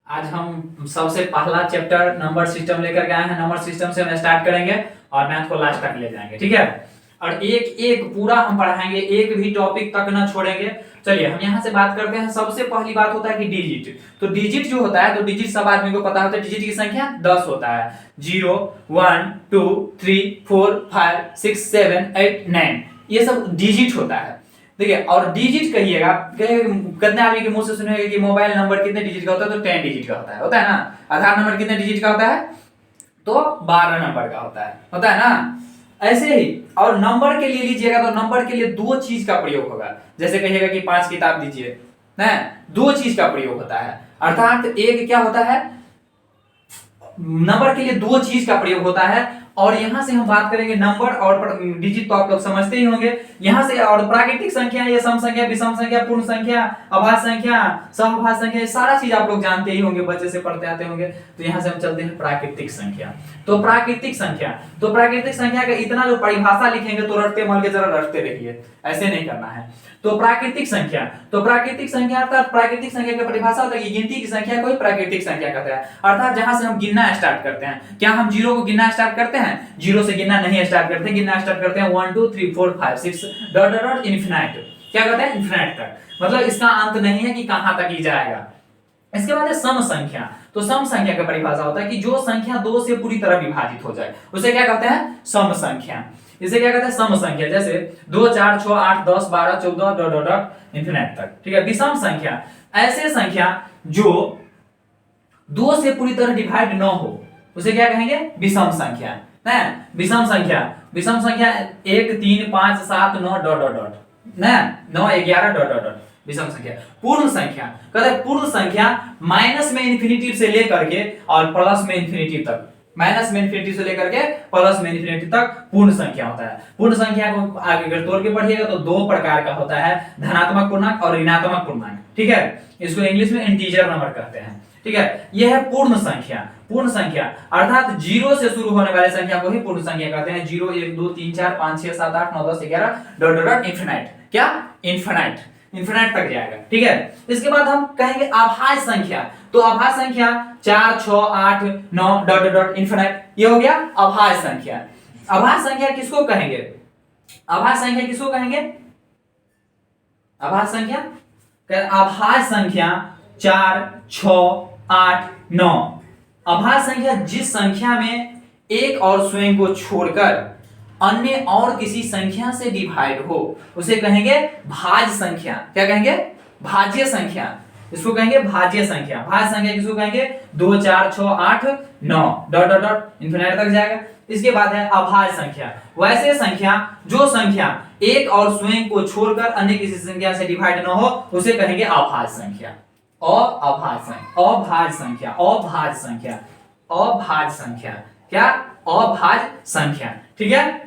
आज हम सबसे पहला चैप्टर नंबर सिस्टम लेकर के आए हैं। नंबर सिस्टम से हम स्टार्ट करेंगे और मैथ को लास्ट तक ले जाएंगे, ठीक है। और एक एक पूरा हम पढ़ाएंगे, एक भी टॉपिक तक ना छोड़ेंगे। चलिए हम यहाँ से बात करते हैं। सबसे पहली बात होता है कि डिजिट। तो डिजिट जो होता है, तो डिजिट सब आदमी को पता होता है, डिजिट की संख्या 10 होता है। 0 1 2 3 4 5 6 7 8 9 ये सब डिजिट होता है। देखिए, और डिजिट कहिएगा, कितने आदमी के मुंह से सुनेगा कि मोबाइल नंबर कितने डिजिट का होता है, तो 10 डिजिट का होता है ना। आधार नंबर कितने डिजिट का होता है, तो 12 नंबर का होता है ना। ऐसे ही और नंबर के लिए लीजिएगा, तो नंबर के लिए दो चीज का प्रयोग होगा। जैसे कहिएगा कि 5 किताब दीजिए ना, दो चीज का प्रयोग होता है। अर्थात एक क्या होता है, नंबर के लिए दो चीज का प्रयोग होता है। और यहां से हम बात करेंगे नंबर और डिजिट, तो आप लोग समझते ही होंगे। यहां से और प्राकृतिक संख्या, ये सम संख्या, विषम संख्या, पूर्ण संख्या, अभाज्य संख्या, समअभाज्य संख्या, ये सारा चीज आप लोग जानते ही होंगे, बच्चे से पढ़ते आते होंगे। तो यहां से हम चलते हैं प्राकृतिक संख्या। तो प्राकृतिक संख्या का इतना जो परिभाषा लिखेंगे तो रटते मल के जरा रटते रहिए, ऐसे नहीं करना है। तो प्राकृतिक संख्या अर्थात प्राकृतिक संख्या की परिभाषा होता है कि गिनती की संख्या को ही प्राकृतिक संख्या कहते हैं। अर्थात जहां से हम गिनना स्टार्ट करते हैं। क्या हम जीरो को गिनना स्टार्ट करते हैं? जीरो से गिनना नहीं स्टार्ट करते, गिनना स्टार्ट करते हैं 1 2 3 4 5 6 डॉट डॉट डॉट इनफिनाइट। क्या कहते हैं? इनफिनाइट तक, मतलब इसका अंत नहीं है कि कहां तक ही जाएगा। इसके बाद है सम संख्या। तो सम संख्या का परिभाषा होता है कि जो संख्या दो से पूरी तरह विभाजित हो जाए, उसे क्या कहते हैं? सम संख्या। इसे क्या कहते हैं? सम संख्या। जैसे 2 4 6 8 10 12 14 डॉट डॉट डॉट इनफिनिट तक, ठीक है। विषम संख्या, ऐसे संख्या जो दो से पूरी तरह डिवाइड न हो, उसे क्या कहेंगे? विषम संख्या है। विषम संख्या 1 3 5 7 9 डॉट डॉट डॉट ना, 9 11 डॉट डॉट डॉट विषम संख्या। पूर्ण संख्या, कहते हैं पूर्ण संख्या माइनस में इंफिनिटी से लेकर के और प्लस में इंफिनिटी तक, माइनस में इंफिनिटी से लेकर के प्लस में इंफिनिटी तक पूर्ण संख्या होता है। पूर्ण संख्या को आगे अगर तोड़ के पढ़िएगा तो दो प्रकार का होता है, धनात्मक पूर्णांक और ऋणात्मक पूर्णांक, ठीक है। इसको इंग्लिश में इंटीजर नंबर कहते हैं, ठीक है। यह है पूर्ण संख्या। पूर्ण संख्या अर्थात जीरो से शुरू होने वाले संख्या को ही पूर्ण संख्या कहते हैं। 0 1 2 3 4 5 6 7 8 9 10 11 डॉट डॉट डॉट इनफिनाइट। क्या? इनफिनाइट, इनफिनाइट तक जाएगा, ठीक है। इसके बाद हम कहेंगे अभाज्य संख्या। तो अभाज्य संख्या 4 6 8 9 डॉट डॉट डॉट इनफिनाइट, ये हो गया अभाज्य संख्या। अभाज्य संख्या किसको कहेंगे? अभाज्य संख्या किसको कहेंगे? अभाज्य संख्या, अभाज्य संख्या 4 6 8 9। अभाज्य संख्या जिस संख्या में एक और स्वयं को छोड़कर अन्य और किसी संख्या से डिवाइड हो, उसे कहेंगे भाज्य संख्या। क्या कहेंगे? भाज्य संख्या। इसको कहेंगे भाज्य संख्या। भाज्य संख्या किसको कहेंगे? 2 4 6 8 9 डॉट डॉट डॉट इनफिनिट तक जाएगा। इसके बाद है अभाज्य संख्या। वैसे संख्या जो संख्या एक और स्वयं को छोड़कर अन्य किसी संख्या से डिवाइड न हो, उसे कहेंगे अभाज्य संख्या। अभाज्य संख्या, अभाज्य संख्या, अभाज्य संख्या। क्या? अभाज्य संख्या, ठीक है।